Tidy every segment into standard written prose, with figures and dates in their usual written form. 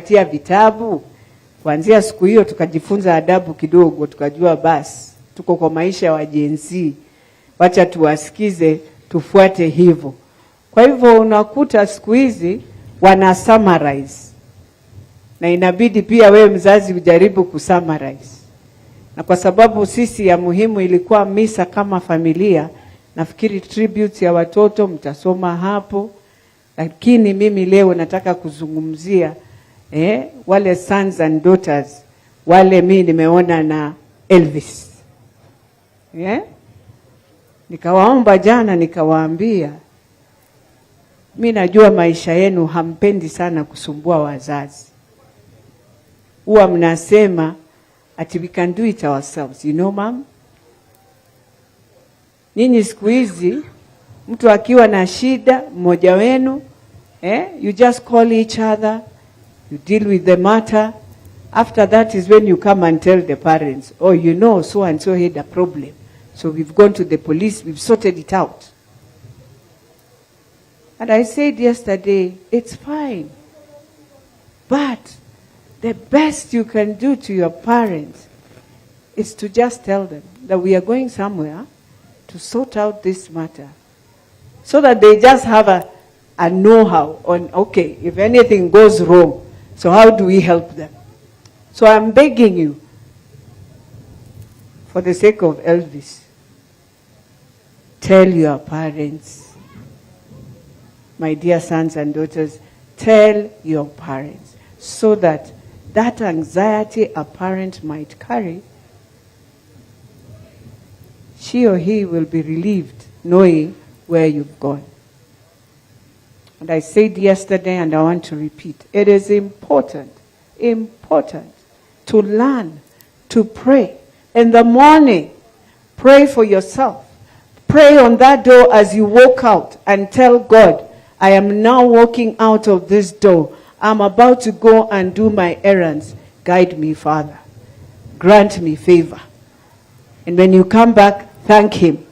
Katia vitabu. Kuanzia siku hiyo tukajifunza adabu kidogo, tukajua basi tuko kwa maisha wa Gen Z. Wacha tuwasikize, tufuate hivyo. Kwa hivyo unakuta siku hizi wana summarize. Na inabidi pia wewe mzazi ujaribu kusummarize. Na kwa sababu sisi ya muhimu ilikuwa misa kama familia, nafikiri tributes ya watoto mtasoma hapo. Lakini mimi leo nataka kuzungumzia wale sons and daughters, wale mimi nimeona na Elvis. Nikawaomba jana, nikawaambia, mimi najua maisha yenu hampendi sana kusumbua wazazi. Huwa mnasema ati we can do it ourselves, you know mom? Ninyi siku hizi mtu akiwa na shida mmoja wenu, you just call each other, you deal with the matter. After that is when you come and tell the parents, oh, you know, so and so had a problem. So we've gone to the police, we've sorted it out. And I said yesterday, it's fine. But the best you can do to your parents is to just tell them that we are going somewhere to sort out this matter. So that they just have a know-how on, okay, if anything goes wrong, so how do we help them? So I'm begging you, for the sake of Elvis, tell your parents, my dear sons and daughters, tell your parents, so that that anxiety a parent might carry, she or he will be relieved knowing where you've gone. And I said yesterday, and I want to repeat, it is important to learn to pray. In the morning, pray for yourself. Pray on that door as you walk out and tell God, I am now walking out of this door. I'm about to go and do my errands. Guide me, Father. Grant me favor. And when you come back, thank him,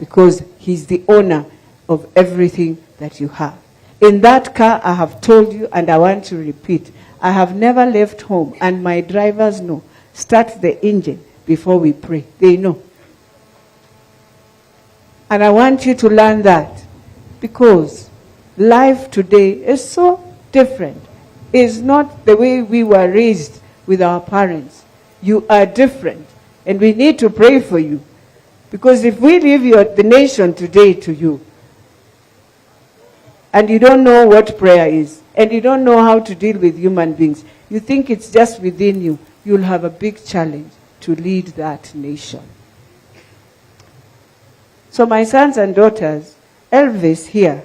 because he's the owner of everything that you have. In that car, I have told you, and I want to repeat, I have never left home, and my drivers know. Start the engine before we pray. They know. And I want you to learn that, because life today is so different. It's not the way we were raised with our parents. You are different, and we need to pray for you. Because if we leave the nation today to you, and you don't know what prayer is, and you don't know how to deal with human beings, you think it's just within you, you'll have a big challenge to lead that nation. So my sons and daughters, Elvis here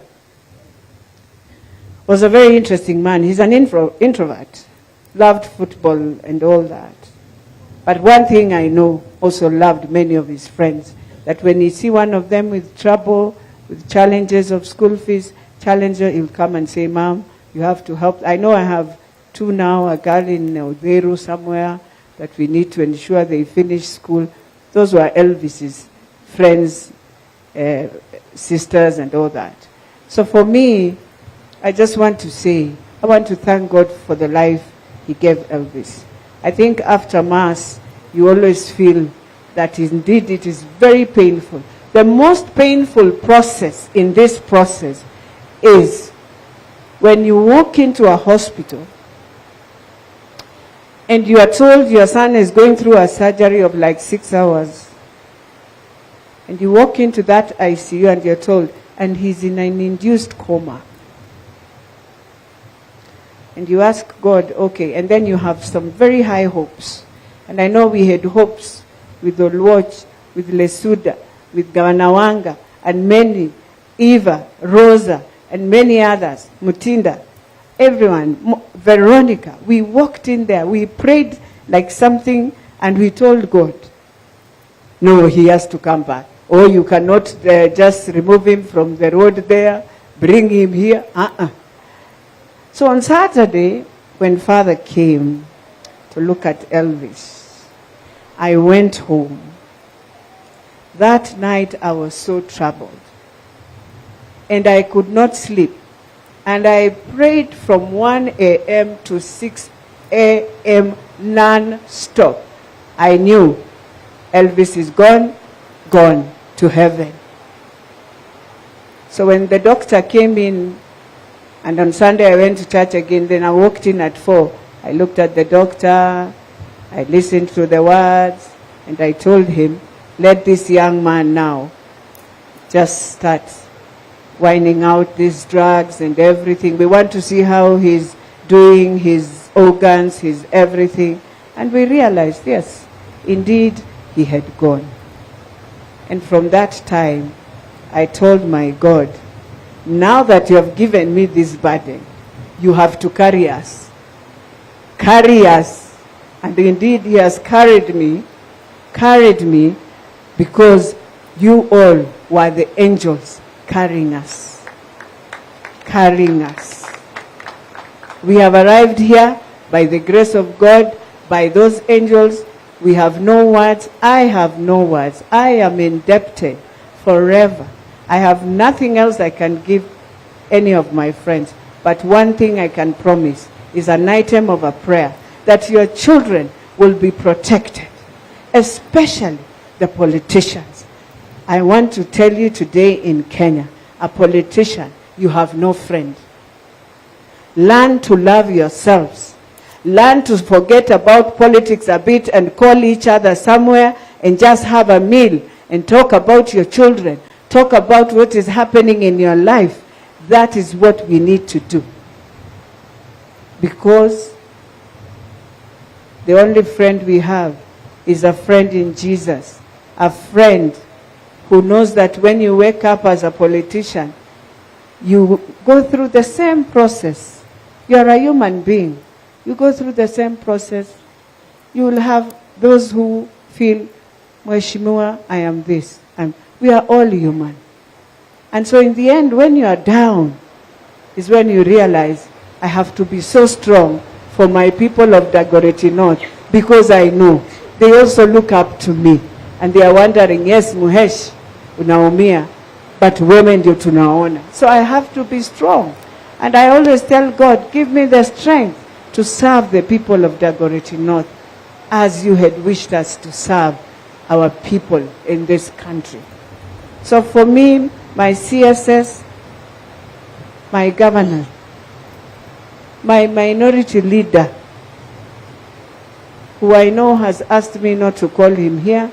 was a very interesting man. He's an introvert, loved football and all that. But one thing I know, also loved many of his friends, that when you see one of them with trouble, with challenges of school fees, challenger, he'll come and say, Mom, you have to help. I know I have two now, a girl in Odero somewhere, that we need to ensure they finish school. Those were Elvis's friends, sisters and all that. So for me, I just want to say, I want to thank God for the life he gave Elvis. I think after Mass, you always feel that indeed it is very painful. The most painful process in this process is when you walk into a hospital and you are told your son is going through a surgery of like 6 hours. And you walk into that ICU and you're told, and he's in an induced coma. And you ask God, okay, and then you have some very high hopes. And I know we had hopes with Olwoch, with Lesuda, with Gawanawanga, and many, Eva, Rosa, and many others, Mutinda, everyone, Veronica. We walked in there, we prayed like something, and we told God, no, he has to come back. Or you cannot just remove him from the road there, bring him here. So on Saturday, when Father came to look at Elvis, I went home. That night I was so troubled. And I could not sleep. And I prayed from 1 a.m. to 6 a.m. non-stop. I knew Elvis is gone to heaven. So when the doctor came in, and on Sunday I went to church again, then I walked in at 4. I looked at the doctor, I listened to the words, and I told him, let this young man now just start winding out these drugs and everything. We want to see how he's doing, his organs, his everything. And we realized, yes, indeed, he had gone. And from that time, I told my God, now that you have given me this burden, you have to carry us. Carry us. And indeed, he has carried me because you all were the angels carrying us. Carrying us. We have arrived here by the grace of God, by those angels. We have no words. I have no words. I am indebted forever. I have nothing else I can give any of my friends. But one thing I can promise is an item of a prayer, that your children will be protected, especially the politicians. I want to tell you today in Kenya, a politician, you have no friend. Learn to love yourselves. Learn to forget about politics a bit and call each other somewhere and just have a meal and talk about your children. Talk about what is happening in your life. That is what we need to do. Because the only friend we have is a friend in Jesus. A friend who knows that when you wake up as a politician, you go through the same process. You are a human being. You go through the same process. You will have those who feel, Mheshimiwa, I am this. We are all human. And so in the end, when you are down, is when you realize, I have to be so strong for my people of Dagoretti North, because I know they also look up to me. And they are wondering, yes, Muhesh, unaumia, but women ndio tunaona. So I have to be strong. And I always tell God, give me the strength to serve the people of Dagoretti North as you had wished us to serve our people in this country. So for me, my CSS, my governor, my minority leader, who I know has asked me not to call him here,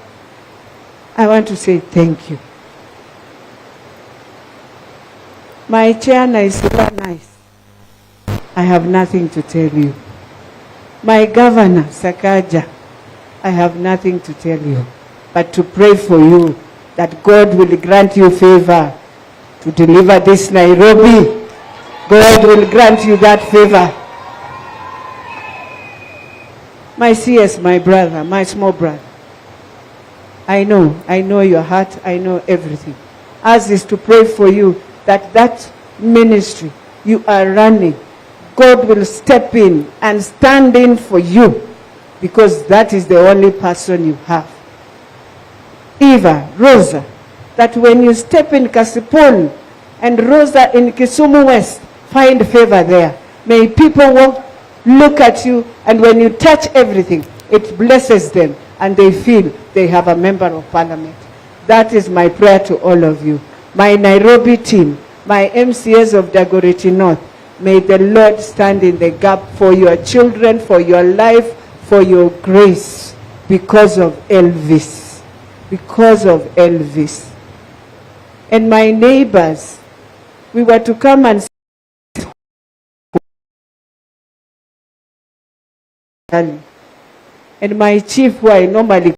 I want to say thank you. My chair is super nice. I have nothing to tell you. My governor, Sakaja, I have nothing to tell you, but to pray for you that God will grant you favor to deliver this Nairobi. God will grant you that favor. My CS, my brother, my small brother, I know your heart, I know everything. As is to pray for you that ministry you are running, God will step in and stand in for you, because that is the only person you have. Eva, Rosa, that when you step in Kasipul and Rosa in Kisumu West, find favor there. May people look at you, and when you touch everything, it blesses them and they feel they have a member of parliament. That is my prayer to all of you. My Nairobi team, my MCAs of Dagoretti North, may the Lord stand in the gap for your children, for your life, for your grace, because of Elvis. Because of Elvis. And my neighbors, we were to come and and my chief, who I normally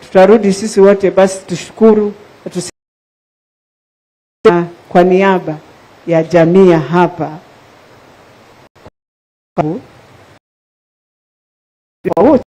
tutarudi sisi wote basi tushukuru kwa niaba ya jamii hapa kwa wote.